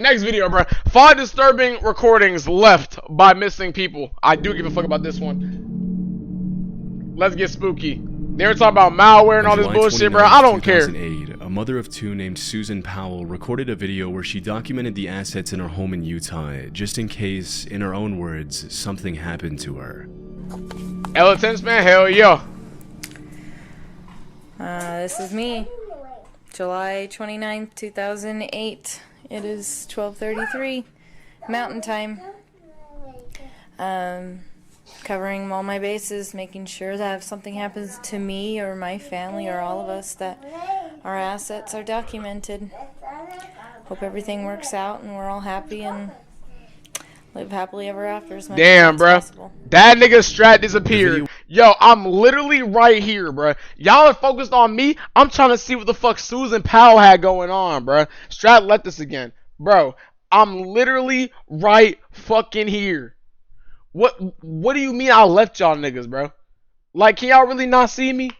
Next video, bro. 5 disturbing recordings left by missing people. I do give a fuck about this one. Let's get spooky. They were talking about malware and all this bullshit, bro. I don't care. A mother of two named Susan Powell recorded a video where she documented the assets in her home in Utah, just in case, in her own words, something happened to her. Elephants, man, hell yeah. This is me. July 29th, 2008. It is 12:33 Mountain Time. Covering all my bases, making sure that if something happens to me or my family or all of us, that our assets are documented. Hope everything works out and we're all happy and live happily ever after as much Damn, as bruh. possible. That nigga Strat disappeared. Yo, I'm literally right here, bruh. Y'all are focused on me. I'm trying to see what the fuck Susan Powell had going on, bruh. Strat left this again. Bro, I'm literally right fucking here. What do you mean I left y'all niggas, bro? Like, can y'all really not see me?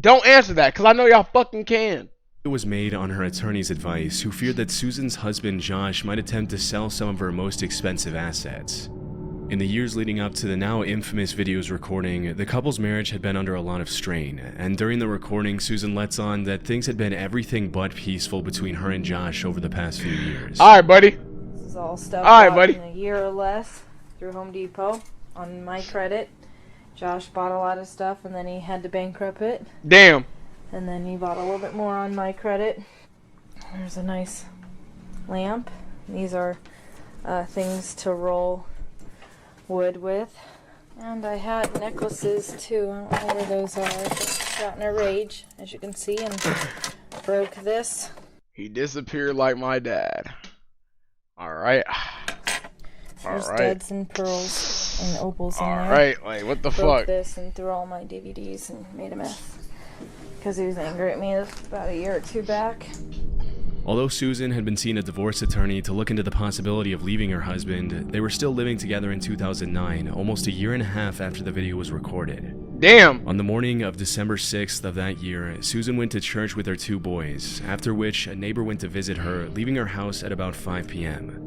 Don't answer that, because I know y'all fucking can. It was made on her attorney's advice, who feared that Susan's husband Josh might attempt to sell some of her most expensive assets. In the years leading up to the now infamous video's recording, the couple's marriage had been under a lot of strain, and during the recording, Susan lets on that things had been everything but peaceful between her and Josh over the past few years. Alright, buddy. This is all stuff Alright, buddy. in a year or less through Home Depot on my credit. Josh bought a lot of stuff and then he had to bankrupt it. Damn. And then he bought a little bit more on my credit. There's a nice lamp. These are things to roll wood with. And I had necklaces too. I don't know where those are. I just got in a rage, as you can see, and broke this. He disappeared like my dad. Alright. There's Alright. studs and pearls and opals in there. Alright, wait, what the Broke fuck? this and threw all my DVDs and made a mess. Because he was angry at me about a year or two back. Although Susan had been seeing a divorce attorney to look into the possibility of leaving her husband, they were still living together in 2009, almost a year and a half after the video was recorded. Damn. On the morning of December 6th of that year, Susan went to church with her two boys, after which a neighbor went to visit her, leaving her house at about 5 p.m.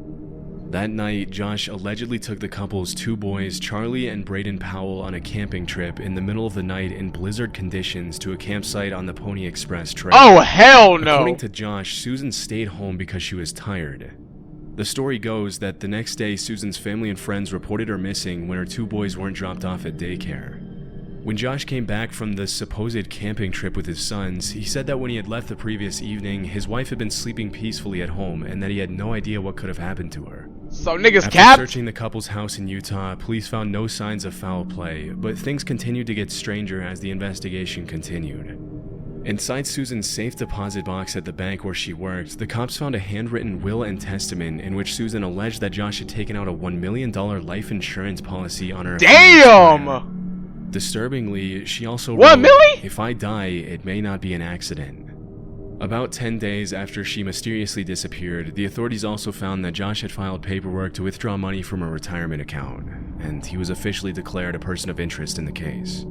That night, Josh allegedly took the couple's two boys, Charlie and Brandon Powell, on a camping trip in the middle of the night in blizzard conditions to a campsite on the Pony Express Trail. Oh, hell no. According to Josh, Susan stayed home because she was tired. The story goes that the next day, Susan's family and friends reported her missing when her two boys weren't dropped off at daycare. When Josh came back from the supposed camping trip with his sons, he said that when he had left the previous evening, his wife had been sleeping peacefully at home and that he had no idea what could have happened to her. So niggas After capped? searching the couple's house in Utah, police found no signs of foul play, but things continued to get stranger as the investigation continued. Inside Susan's safe deposit box at the bank where she worked, the cops found a handwritten will and testament in which Susan alleged that Josh had taken out a $1 million life insurance policy on her. Damn! Disturbingly, she also What, wrote, Millie? "If I die, it may not be an accident." About 10 days after she mysteriously disappeared, the authorities also found that Josh had filed paperwork to withdraw money from a retirement account, and he was officially declared a person of interest in the case.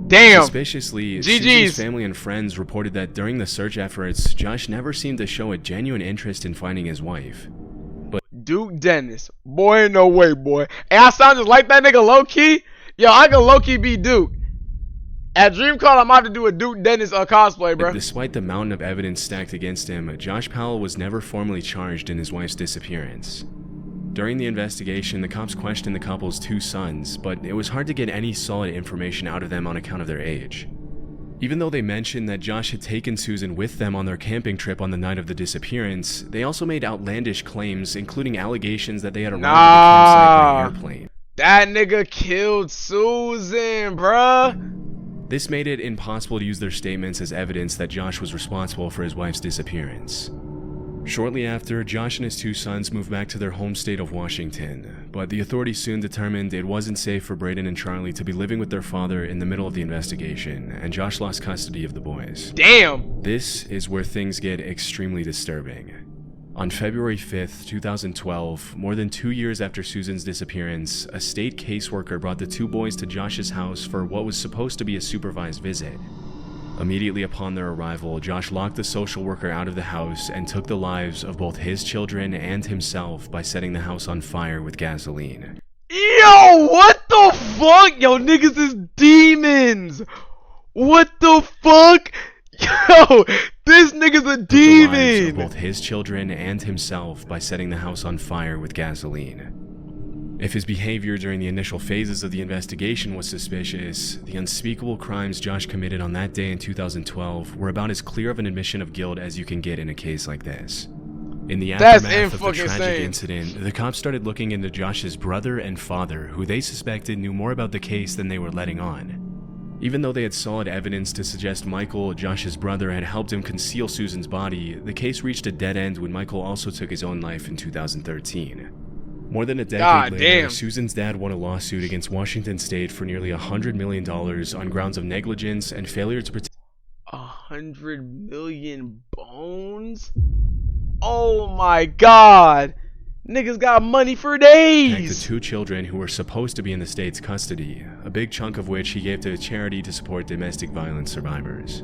Damn. Suspiciously, GG's. Susan's family and friends reported that during the search efforts, Josh never seemed to show a genuine interest in finding his wife. Duke Dennis. Boy, ain't no way, boy. And I sound just like that nigga low-key. Yo, I can low-key be Duke. At DreamCon, I'm about to do a Duke Dennis cosplay, bro. Despite the mountain of evidence stacked against him, Josh Powell was never formally charged in his wife's disappearance. During the investigation, the cops questioned the couple's two sons, but it was hard to get any solid information out of them on account of their age. Even though they mentioned that Josh had taken Susan with them on their camping trip on the night of the disappearance, they also made outlandish claims, including allegations that they had arrived at the campsite by airplane. That nigga killed Susan, bruh. This made it impossible to use their statements as evidence that Josh was responsible for his wife's disappearance. Shortly after, Josh and his two sons moved back to their home state of Washington, but the authorities soon determined it wasn't safe for Brandon and Charlie to be living with their father in the middle of the investigation, and Josh lost custody of the boys. Damn. This is where things get extremely disturbing. On February 5th, 2012, more than 2 years after Susan's disappearance, a state caseworker brought the two boys to Josh's house for what was supposed to be a supervised visit. Immediately upon their arrival, Josh locked the social worker out of the house and took the lives of both his children and himself by setting the house on fire with gasoline. Yo, what the fuck? Yo, niggas is demons. What the fuck? Yo, this nigga's a Took the lives of demon. both his children and himself by setting the house on fire with gasoline. If his behavior during the initial phases of the investigation was suspicious, the unspeakable crimes Josh committed on that day in 2012 were about as clear of an admission of guilt as you can get in a case like this. In the That's aftermath of the fucking tragic insane. incident, the cops started looking into Josh's brother and father, who they suspected knew more about the case than they were letting on. Even though they had solid evidence to suggest Michael, Josh's brother, had helped him conceal Susan's body, the case reached a dead end when Michael also took his own life in 2013. More than a decade later, damn. Susan's dad won a lawsuit against Washington State for nearly $100 million on grounds of negligence and failure to protect 100 million bones? Oh my god. Niggas got money for the days. 2 children who were supposed to be in the state's custody, a big chunk of which he gave to a charity to support domestic violence survivors.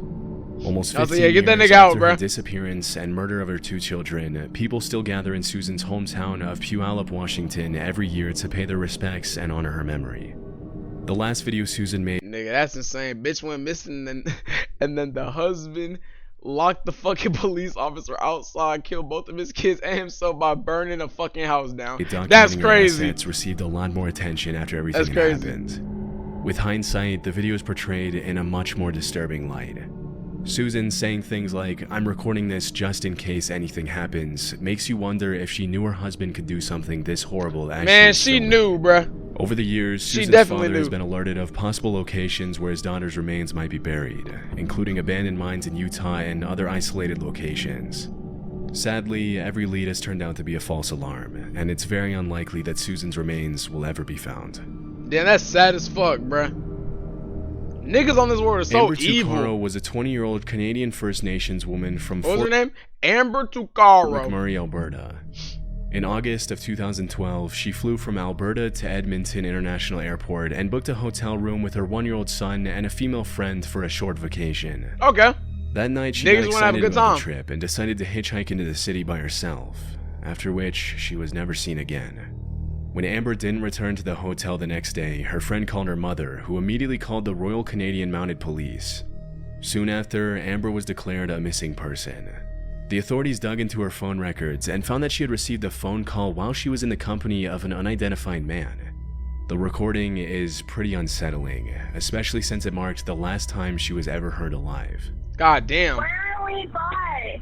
Almost 15 yeah, get that years nigga out, after her bruh. disappearance and murder of her 2 children, people still gather in Susan's hometown of Puyallup, Washington every year to pay their respects and honor her memory. The last video Susan made Nigga, that's insane. Bitch went missing and then the husband locked the fucking police officer outside, killed both of his kids and himself by burning a fucking house down. That's documenting her crazy. assets received a lot more attention after everything That's had crazy. happened. With hindsight, the video is portrayed in a much more disturbing light. Susan saying things like, "I'm recording this just in case anything happens," makes you wonder if she knew her husband could do something this horrible as Man, was she filming. knew, bruh. Over the years, She Susan's definitely father has knew. been alerted of possible locations where his daughter's remains might be buried, including abandoned mines in Utah and other isolated locations. Sadly, every lead has turned out to be a false alarm, and it's very unlikely that Susan's remains will ever be found. Damn, that's sad as fuck, bruh. Niggas on this world are so Amber evil. Tuccaro was a 20-year-old Canadian First Nations woman from What was her Fort name? Amber Tuccaro. McMurray, Alberta. In August of 2012, she flew from Alberta to Edmonton International Airport and booked a hotel room with her 1-year-old son and a female friend for a short vacation. Okay. That night, she Niggas got wanna have a excited good about time. the trip and decided to hitchhike into the city by herself, after which she was never seen again. When Amber didn't return to the hotel the next day, her friend called her mother, who immediately called the Royal Canadian Mounted Police. Soon after, Amber was declared a missing person. The authorities dug into her phone records and found that she had received a phone call while she was in the company of an unidentified man. The recording is pretty unsettling, especially since it marked the last time she was ever heard alive. God damn. Where are we by?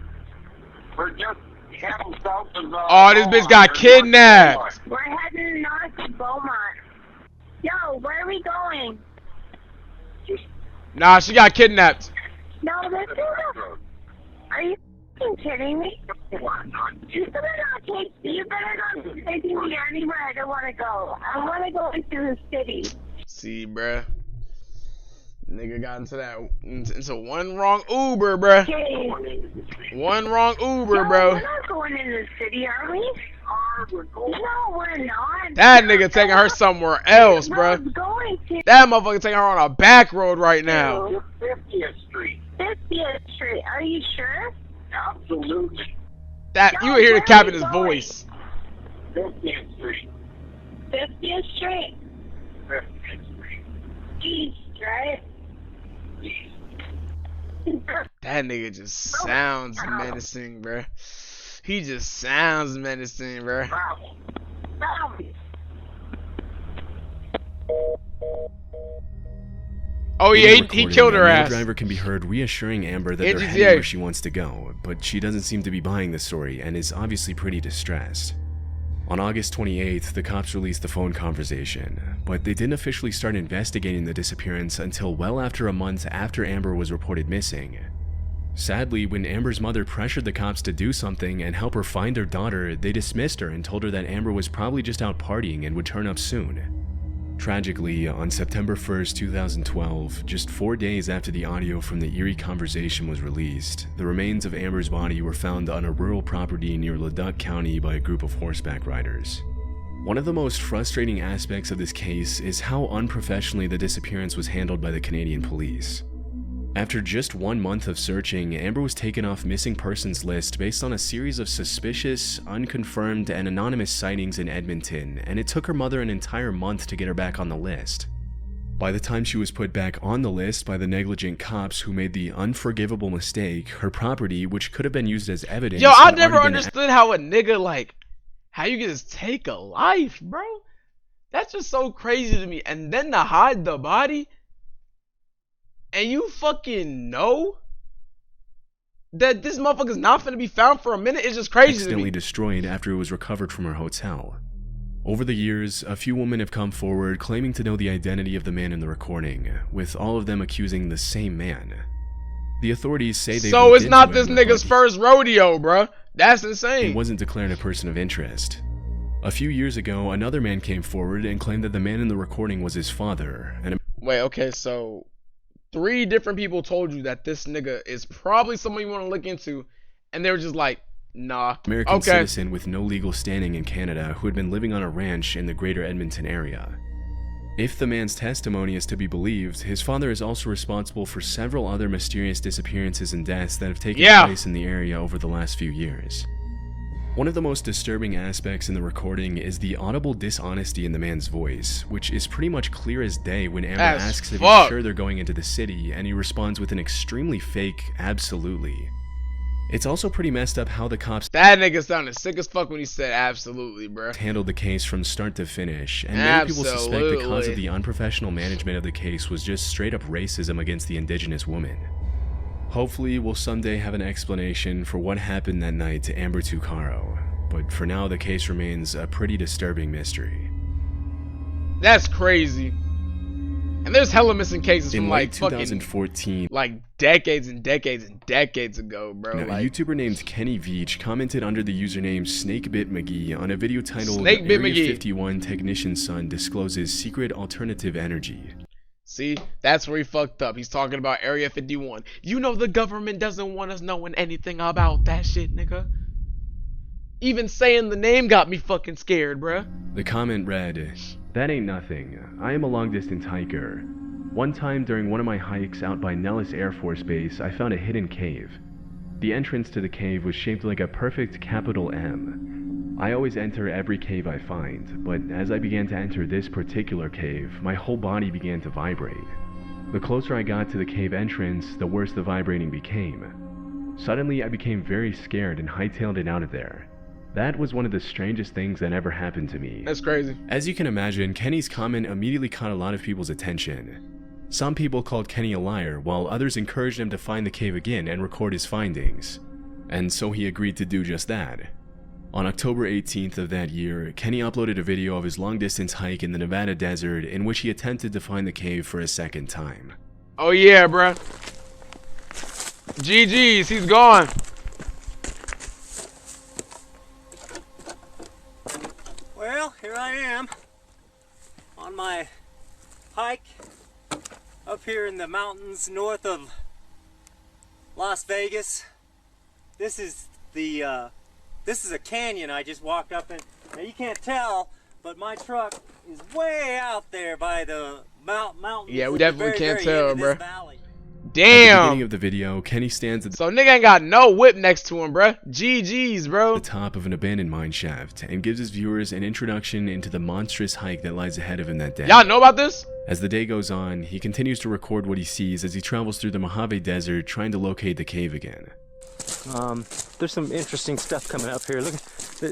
We're just heading south of Oh, this bitch got kidnapped. We're heading north to Beaumont. Yo, where are we going? Nah, she got kidnapped. No, this is a... Are you f***ing kidding me? You better not be taking me anywhere I don't want to go. I want to go into the city. See, bruh. Nigga got into one wrong Uber, bruh. Okay. One wrong Uber, No, bro. we're not going in the city, are we? No, we're not. That nigga taking her somewhere else, We're bruh. going to That motherfucker taking her on a back road right now. 50th Street. 50th Street. Are you sure? Absolutely. That you would hear the cap in his voice. 50th Street. 50th Street. 50th Street. East, right? That nigga just sounds menacing, bruh. He just sounds menacing, bruh. Travel. Oh yeah, In the he recording, killed her a male ass. driver can be heard reassuring Amber that Yeah, they're GTA. heading where she wants to go, but she doesn't seem to be buying the story and is obviously pretty distressed. On August 28th, the cops released the phone conversation, but they didn't officially start investigating the disappearance until well after a month after Amber was reported missing. Sadly, when Amber's mother pressured the cops to do something and help her find her daughter, they dismissed her and told her that Amber was probably just out partying and would turn up soon. Tragically, on September 1st, 2012, just 4 days after the audio from the eerie conversation was released, the remains of Amber's body were found on a rural property near Leduc County by a group of horseback riders. One of the most frustrating aspects of this case is how unprofessionally the disappearance was handled by the Canadian police. After just 1 month of searching, Amber was taken off missing persons list based on a series of suspicious, unconfirmed, and anonymous sightings in Edmonton, and it took her mother an entire month to get her back on the list. By the time she was put back on the list by the negligent cops who made the unforgivable mistake, her property, which could have been used as evidence, Yo, I had never already been understood how a nigga, like, how you can just take a life, bro. That's just so crazy to me. And then to hide the body, and you fucking know that this motherfucker's not finna be found for a minute, it's just crazy to accidentally me. Destroyed after it was recovered from her hotel. Over the years, a few women have come forward claiming to know the identity of the man in the recording, with all of them accusing the same man. The authorities say they So it's not this nigga's first rodeo, bro. That's insane. He wasn't declared a person of interest. A few years ago, another man came forward and claimed that the man in the recording was his father. And wait, okay, so 3 different people told you that this nigga is probably someone you want to look into, and they were just like, nah. American citizen with no legal standing in Canada who had been living on a ranch in the greater Edmonton area. If the man's testimony is to be believed, his father is also responsible for several other mysterious disappearances and deaths that have taken place in the area over the last few years. One of the most disturbing aspects in the recording is the audible dishonesty in the man's voice, which is pretty much clear as day when Amber asks if he's sure they're going into the city, and he responds with an extremely fake absolutely. It's also pretty messed up how the cops— that nigga sounded sick as fuck when he said absolutely, bro. —handled the case from start to finish, and many people suspect the cause of the unprofessional management of the case was just straight up racism against the indigenous woman. Hopefully, we'll someday have an explanation for what happened that night to Amber Tuccaro, but for now the case remains a pretty disturbing mystery. That's crazy. And there's hella missing cases from like 2014, like decades and decades and decades ago, bro. Now, like, a YouTuber named Kenny Veach commented under the username SnakeBitMcGee on a video titled Snakebit Area McGee. 51 Technician's Son Discloses Secret Alternative Energy. See, that's where he fucked up. He's talking about Area 51. You know the government doesn't want us knowing anything about that shit, nigga. Even saying the name got me fucking scared, bruh. The comment read, "That ain't nothing. I am a long-distance hiker. One time during one of my hikes out by Nellis Air Force Base, I found a hidden cave. The entrance to the cave was shaped like a perfect capital M. I always enter every cave I find, but as I began to enter this particular cave, my whole body began to vibrate. The closer I got to the cave entrance, the worse the vibrating became. Suddenly, I became very scared and hightailed it out of there. That was one of the strangest things that ever happened to me." That's crazy. As you can imagine, Kenny's comment immediately caught a lot of people's attention. Some people called Kenny a liar, while others encouraged him to find the cave again and record his findings. And so he agreed to do just that. On October 18th of that year, Kenny uploaded a video of his long-distance hike in the Nevada desert in which he attempted to find the cave for a second time. Oh yeah, bruh. GG's, he's gone. Well, here I am on my hike up here in the mountains north of Las Vegas. This is a canyon I just walked up in. Now you can't tell, but my truck is way out there by the mountains. Yeah, we definitely can't tell, bruh. At the Damn. beginning of the video, Kenny stands at So nigga ain't got no whip next to him, bruh. GG's, bro. the top of an abandoned mine shaft and gives his viewers an introduction into the monstrous hike that lies ahead of him that day. Y'all know about this? As the day goes on, he continues to record what he sees as he travels through the Mojave Desert trying to locate the cave again. There's some interesting stuff coming up here. Look,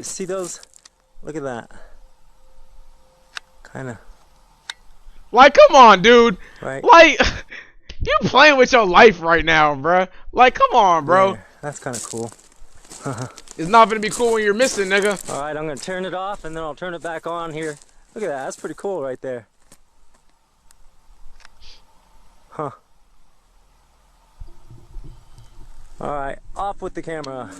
see those? Look at that. Kind of. Like, come on, dude. Right. Like, you playing with your life right now, bruh. Like, come on, bro. Yeah, that's kind of cool. It's not gonna be cool when you're missing, nigga. All right, I'm gonna turn it off and then I'll turn it back on here. Look at that. That's pretty cool right there. Huh. All right, off with the camera.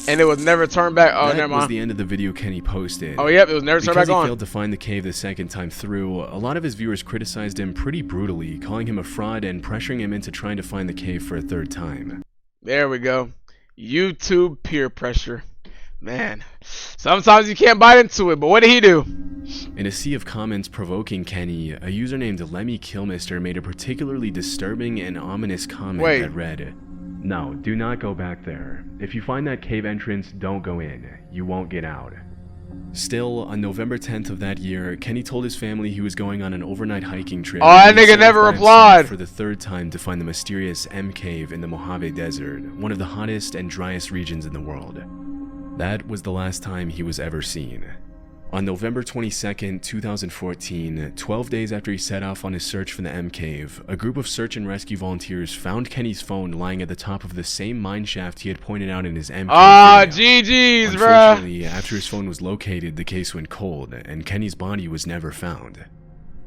And it was never turned back. Oh, That never was mind. the end of the video Kenny posted. Oh, yep, it was never turned Because back he on. failed to find the cave the second time through, a lot of his viewers criticized him pretty brutally, calling him a fraud and pressuring him into trying to find the cave for a third time. There we go. YouTube peer pressure. Man, sometimes you can't bite into it, but what did he do? In a sea of comments provoking Kenny, a user named Lemmy Killmister made a particularly disturbing and ominous comment that read, "No, do not go back there. If you find that cave entrance, don't go in. You won't get out." Still, on November 10th of that year, Kenny told his family he was going on an overnight hiking trip. Oh, that nigga never replied. For the third time to find the mysterious MCabe in the Mojave Desert, one of the hottest and driest regions in the world. That was the last time he was ever seen. On November 22nd, 2014, 12 days after he set off on his search for the MCabe, a group of search and rescue volunteers found Kenny's phone lying at the top of the same mine shaft he had pointed out in his MCabe Ah, video. GG's, bruh. Unfortunately, after his phone was located, the case went cold, and Kenny's body was never found.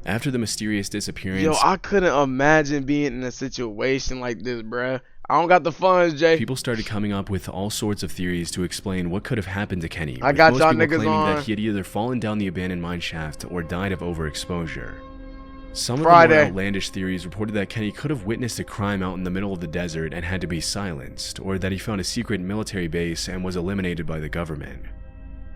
After the mysterious disappearance... Yo, I couldn't imagine being in a situation like this, bruh. I don't got the funds, Jay. People started coming up with all sorts of theories to explain what could have happened to Kenny. I got y'all most people niggas claiming on. that he had either fallen down the abandoned mine shaft or died of overexposure. Some of the more outlandish theories reported that Kenny could have witnessed a crime out in the middle of the desert and had to be silenced, or that he found a secret military base and was eliminated by the government.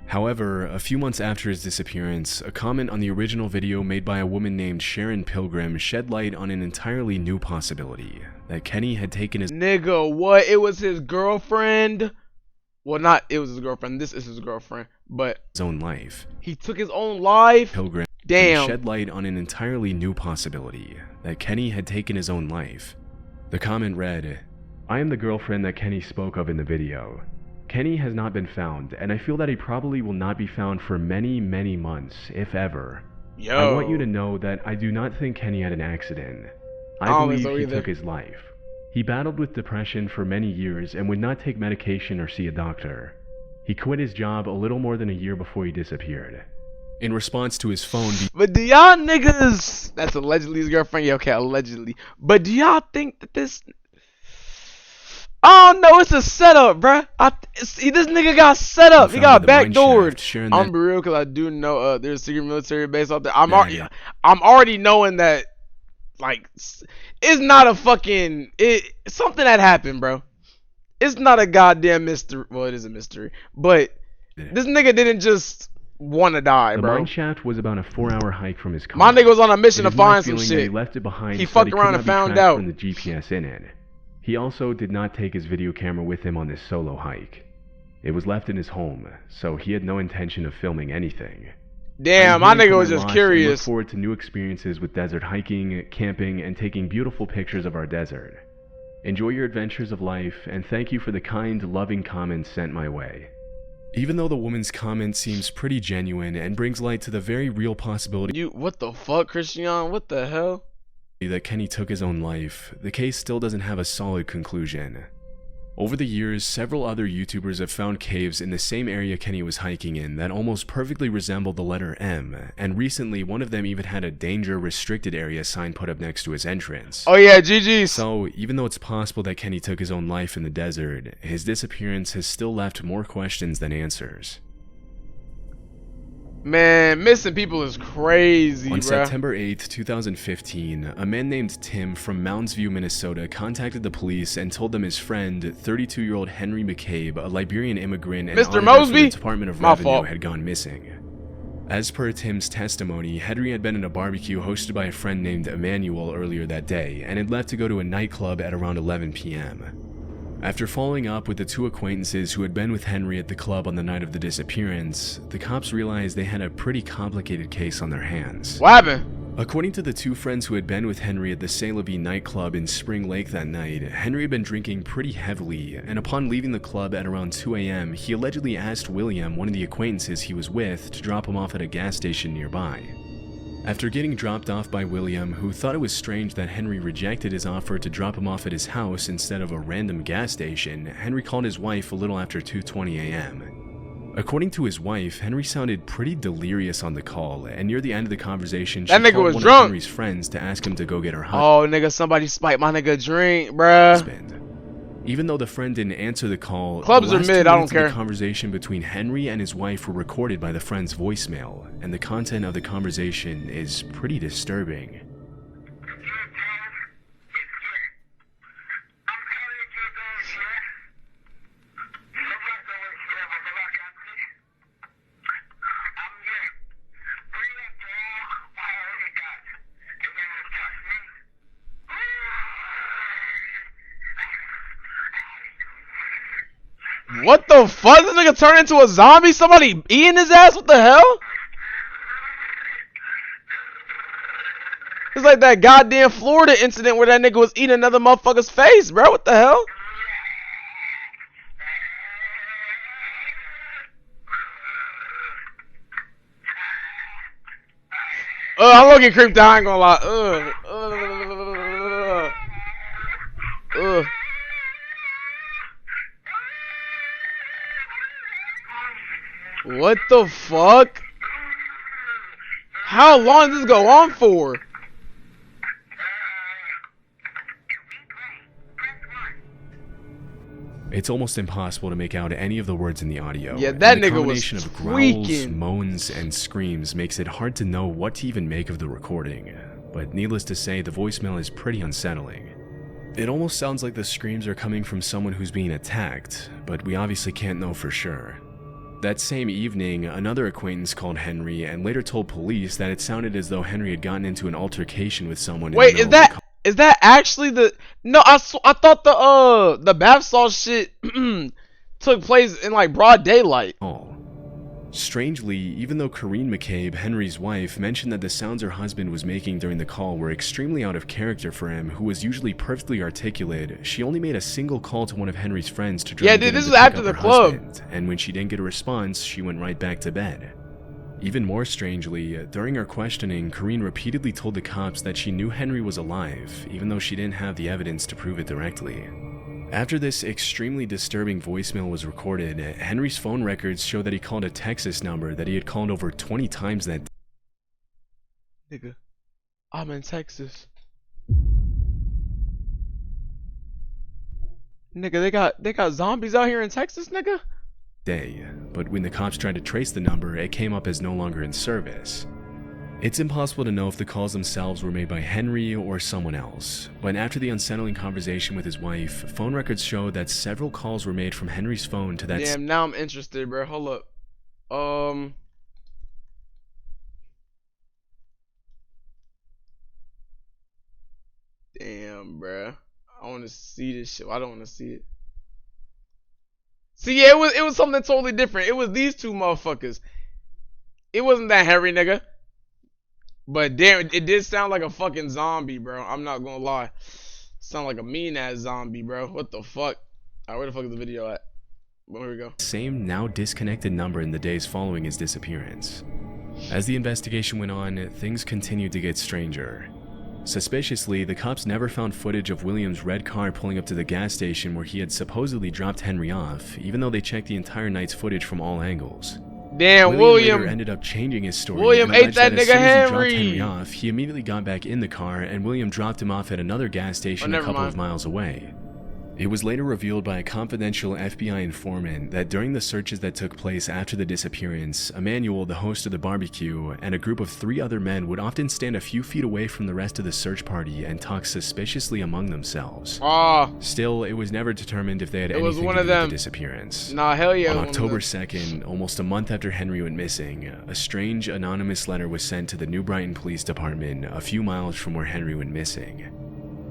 However, a few months after his disappearance, a comment on the original video made by a woman named Sharon Pilgrim shed light on an entirely new possibility, that Kenny had taken his... Nigga, what? It was his girlfriend? Well, not it was his girlfriend. This is his girlfriend. But... his own life. He took his own life? Pilgrim Damn. shed light on an entirely new possibility, that Kenny had taken his own life. The comment read, "I am the girlfriend that Kenny spoke of in the video. Kenny has not been found, and I feel that he probably will not be found for many, many months, if ever. Yo. I want you to know that I do not think Kenny had an accident. I believe he took his life. He battled with depression for many years and would not take medication or see a doctor. He quit his job a little more than a year before he disappeared." In response to his phone... But do y'all niggas... That's allegedly his girlfriend? Yeah, okay, allegedly. But do y'all think that this... I don't know, it's a setup, bruh. See, this nigga got set up. He got backdoored. I'm be real, because I do know there's a secret military base out there. I'm already knowing that, like, it's not a fucking... something that happened, bro. It's not a goddamn mystery. Well, it is a mystery. But this nigga didn't just want to die, bro. The mine shaft was about a 4-hour hike from his car. My nigga was on a mission to find some shit. He left it behind. He fucked around and found out. From the GPS in it. He also did not take his video camera with him on this solo hike. It was left in his home, so he had no intention of filming anything. Damn, my nigga was just curious. Look forward to new experiences with desert hiking, camping, and taking beautiful pictures of our desert. Enjoy your adventures of life, and thank you for the kind, loving comments sent my way. Even though the woman's comment seems pretty genuine and brings light to the very real possibility... What the fuck, Christian? What the hell? ...that Kenny took his own life, the case still doesn't have a solid conclusion. Over the years, several other YouTubers have found caves in the same area Kenny was hiking in that almost perfectly resemble the letter M, and recently one of them even had a danger restricted area sign put up next to his entrance. Oh yeah, GG's. So, even though it's possible that Kenny took his own life in the desert, his disappearance has still left more questions than answers. Man, missing people is crazy, On bruh. September 8th, 2015, a man named Tim from Mounds View, Minnesota contacted the police and told them his friend, 32-year-old Henry McCabe, a Liberian immigrant and Mr. auditor Mosby? for the Department of Revenue, had gone missing. As per Tim's testimony, Henry had been at a barbecue hosted by a friend named Emmanuel earlier that day and had left to go to a nightclub at around 11 p.m. After following up with the two acquaintances who had been with Henry at the club on the night of the disappearance, the cops realized they had a pretty complicated case on their hands. What happened? According to the two friends who had been with Henry at the C'est La Vie nightclub in Spring Lake that night, Henry had been drinking pretty heavily, and upon leaving the club at around 2 a.m., he allegedly asked William, one of the acquaintances he was with, to drop him off at a gas station nearby. After getting dropped off by William, who thought it was strange that Henry rejected his offer to drop him off at his house instead of a random gas station, Henry called his wife a little after 2:20 a.m. According to his wife, Henry sounded pretty delirious on the call, and near the end of the conversation, she called one of Henry's friends to ask him to go get her husband. Oh, nigga, somebody spiked my nigga drink, bruh. Even though the friend didn't answer the call, clubs are mid, I don't care. The conversation between Henry and his wife were recorded by the friend's voicemail, and the content of the conversation is pretty disturbing. What the fuck? This nigga turned into a zombie? Somebody eating his ass? What the hell? It's like that goddamn Florida incident where that nigga was eating another motherfucker's face, bro. What the hell? I'm looking creeped out, I ain't gonna lie. What the fuck? How long does this go on for? It's almost impossible to make out any of the words in the audio. Yeah, that and the nigga was combination of growls, freaking. moans, and screams makes it hard to know what to even make of the recording. But needless to say, the voicemail is pretty unsettling. It almost sounds like the screams are coming from someone who's being attacked, but we obviously can't know for sure. That same evening, another acquaintance called Henry and later told police that it sounded as though Henry had gotten into an altercation with someone. Wait, is that actually the? No, I thought the bath salt shit took place in like broad daylight. Strangely, even though Corrine McCabe, Henry's wife, mentioned that the sounds her husband was making during the call were extremely out of character for him, who was usually perfectly articulate, she only made a single call to one of Henry's friends to try to get him this to was pick after up the her club. husband, and when she didn't get a response, she went right back to bed. Even more strangely, during her questioning, Corrine repeatedly told the cops that she knew Henry was alive, even though she didn't have the evidence to prove it directly. After this extremely disturbing voicemail was recorded, Henry's phone records show that he called a Texas number that he had called over 20 times that day. Nigga, I'm in Texas. Nigga, they got zombies out here in Texas, nigga? But when the cops tried to trace the number, it came up as no longer in service. It's impossible to know if the calls themselves were made by Henry or someone else, but after the unsettling conversation with his wife, phone records show that several calls were made from Henry's phone to that. Damn, now I'm interested, bro. Hold up. Damn, bro. I want to see this shit. I don't want to see it. See, yeah, it was something totally different. It was these two motherfuckers. It wasn't that Henry nigga. But damn, it did sound like a fucking zombie, bro. I'm not gonna lie. Sound like a mean ass zombie, bro. What the fuck? Alright, where the fuck is the video at? Well, here we go. Same now disconnected number in the days following his disappearance. As the investigation went on, things continued to get stranger. Suspiciously, the cops never found footage of William's red car pulling up to the gas station where he had supposedly dropped Henry off, even though they checked the entire night's footage from all angles. Damn, William later ended up changing his story. William ate that nigga Henry. He dropped Henry off, he immediately got back in the car, and William dropped him off at another gas station a couple of miles away. It was later revealed by a confidential FBI informant that during the searches that took place after the disappearance, Emmanuel, the host of the barbecue, and a group of 3 other men would often stand a few feet away from the rest of the search party and talk suspiciously among themselves. Still, it was never determined if they had anything to do with the disappearance. Nah, hell yeah. On October 2nd, almost a month after Henry went missing, a strange anonymous letter was sent to the New Brighton Police Department a few miles from where Henry went missing.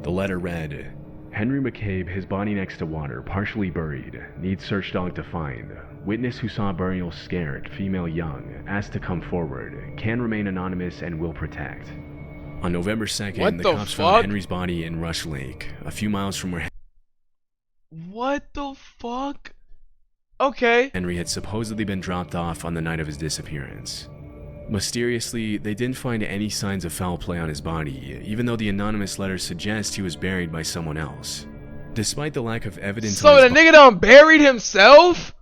The letter read, "Henry McCabe, his body next to water, partially buried. Needs search dog to find. Witness who saw burial scared, female young, asked to come forward. Can remain anonymous and will protect." On November 2nd, the cops found Henry's body in Rush Lake, a few miles from where What the fuck? Okay. Henry had supposedly been dropped off on the night of his disappearance. Mysteriously, they didn't find any signs of foul play on his body, even though the anonymous letters suggest he was buried by someone else. Despite the lack of evidence so the nigga done buried himself?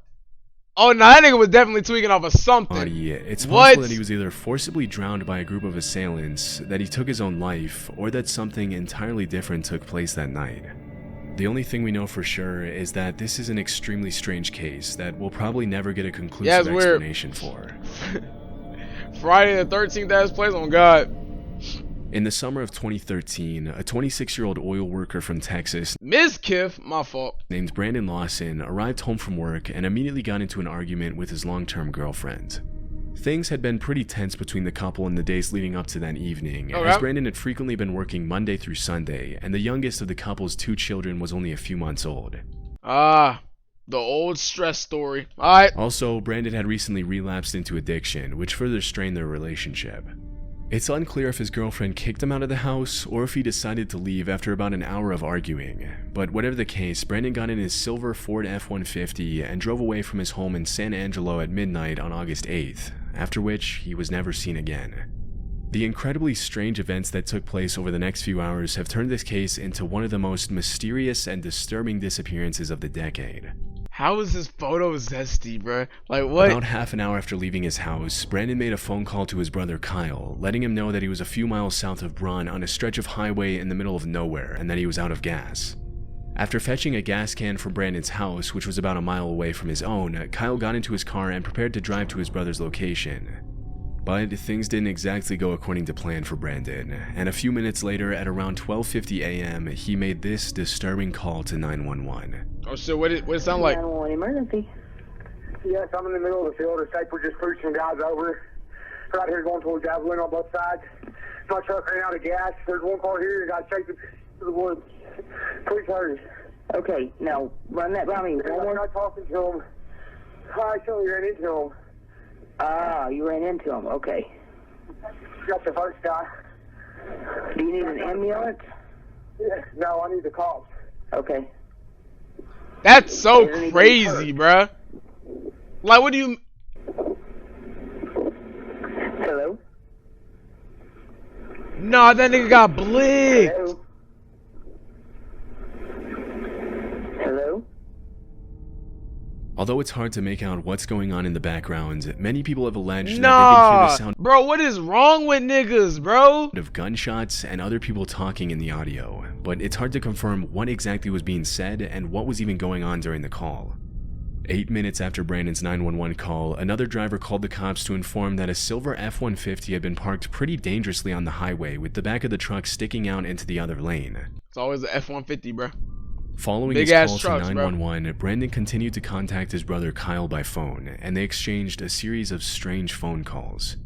Oh, no, that nigga was definitely tweaking off of something. Body, it's possible that he was either forcibly drowned by a group of assailants, that he took his own life, or that something entirely different took place that night. The only thing we know for sure is that this is an extremely strange case that we'll probably never get a conclusive explanation for. Friday the 13th ass place, on God. In the summer of 2013, a 26-year-old oil worker from Texas, Ms. Kiff, my fault, named Brandon Lawson, arrived home from work and immediately got into an argument with his long-term girlfriend. Things had been pretty tense between the couple in the days leading up to that evening, as Brandon had frequently been working Monday through Sunday, and the youngest of the couple's 2 children was only a few months old. The old stress story. Alright. Also, Brandon had recently relapsed into addiction, which further strained their relationship. It's unclear if his girlfriend kicked him out of the house or if he decided to leave after about an hour of arguing. But whatever the case, Brandon got in his silver Ford F-150 and drove away from his home in San Angelo at midnight on August 8th, after which he was never seen again. The incredibly strange events that took place over the next few hours have turned this case into one of the most mysterious and disturbing disappearances of the decade. How is this photo zesty, bro? Like, what? About half an hour after leaving his house, Brandon made a phone call to his brother Kyle, letting him know that he was a few miles south of Braun on a stretch of highway in the middle of nowhere and that he was out of gas. After fetching a gas can from Brandon's house, which was about a mile away from his own, Kyle got into his car and prepared to drive to his brother's location. But things didn't exactly go according to plan for Brandon, and a few minutes later, at around 12:50 a.m., he made this disturbing call to 911. Oh shit, what it sound like? 911 emergency. Yes, I'm in the middle of the field. It's like we're just pushing guys over. Right here going towards Javelin on both sides. My truck ran out of gas. There's one car here. You got to take it to the woods. Please hurry. Okay, now run that by me. We're not talking to him. I actually ran into him. Ah, you ran into him. Okay. Got the first guy. Do you need an ambulance? Yeah, no, I need the cops. Okay. That's so crazy, bruh. Like, what do you... Hello? Nah, that nigga got blicked. Hello? Hello? Although it's hard to make out what's going on in the background, many people have alleged that they can hear Nah, the sound bro, what is wrong with niggas, bro? of gunshots and other people talking in the audio, but it's hard to confirm what exactly was being said and what was even going on during the call. 8 minutes after Brandon's 911 call, another driver called the cops to inform that a silver F-150 had been parked pretty dangerously on the highway with the back of the truck sticking out into the other lane. It's always the F-150, bro. Following Big his ass call trucks, to bro. 911, Brandon continued to contact his brother Kyle by phone, and they exchanged a series of strange phone calls.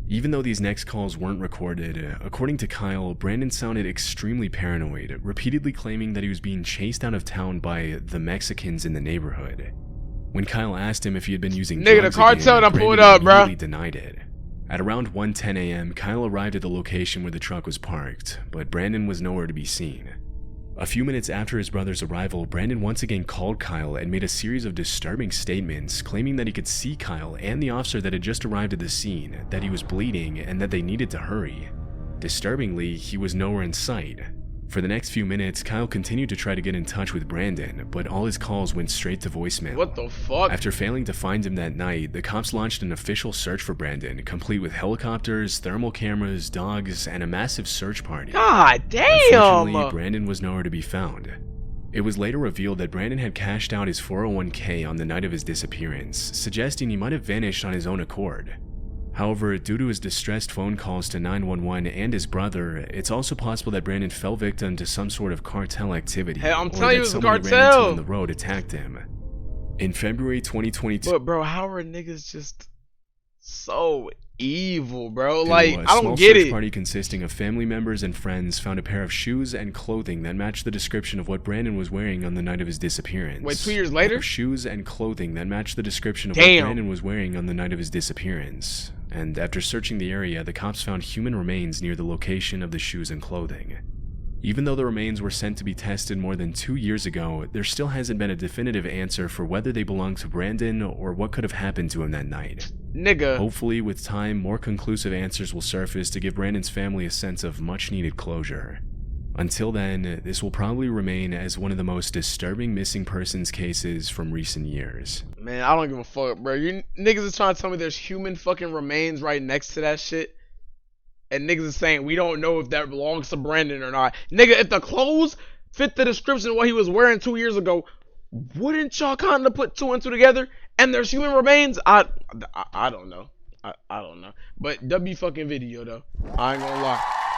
Even though these next calls weren't recorded, according to Kyle, Brandon sounded extremely paranoid, repeatedly claiming that he was being chased out of town by the Mexicans in the neighborhood. When Kyle asked him if he had been using Nigga, drugs the cartel again, done pulled Brandon up, bro. immediately denied it. At around 1:10 a.m., Kyle arrived at the location where the truck was parked, but Brandon was nowhere to be seen. A few minutes after his brother's arrival, Brandon once again called Kyle and made a series of disturbing statements, claiming that he could see Kyle and the officer that had just arrived at the scene, that he was bleeding, and that they needed to hurry. Disturbingly, he was nowhere in sight. For the next few minutes, Kyle continued to try to get in touch with Brandon, but all his calls went straight to voicemail. What the fuck? After failing to find him that night, the cops launched an official search for Brandon, complete with helicopters, thermal cameras, dogs, and a massive search party. God Unfortunately, damn. Brandon was nowhere to be found. It was later revealed that Brandon had cashed out his 401k on the night of his disappearance, suggesting he might have vanished on his own accord. However, due to his distressed phone calls to 911 and his brother, it's also possible that Brandon fell victim to some sort of cartel activity. Hey, I'm or telling you, that it was a somebody ran into cartel. him on the road attacked him. In February 2022, But bro, how are niggas just so evil, bro? a Like, I small don't get search it. party consisting of family members and friends found a pair of shoes and clothing that matched the description of what Brandon was wearing on the night of his disappearance. Wait, 2 years later? Shoes and clothing that matched the description of Damn. what Brandon was wearing on the night of his disappearance. And after searching the area, the cops found human remains near the location of the shoes and clothing. Even though the remains were sent to be tested more than 2 years ago, there still hasn't been a definitive answer for whether they belong to Brandon or what could have happened to him that night. Nigga. Hopefully, with time, more conclusive answers will surface to give Brandon's family a sense of much-needed closure. Until then, this will probably remain as one of the most disturbing missing persons cases from recent years. Man, I don't give a fuck, bro. You niggas is trying to tell me there's human fucking remains right next to that shit. And niggas is saying we don't know if that belongs to Brandon or not. Nigga, if the clothes fit the description of what he was wearing 2 years ago, wouldn't y'all kind of put 2 and 2 together? And there's human remains? I don't know. I don't know. But W fucking video though. I ain't gonna lie.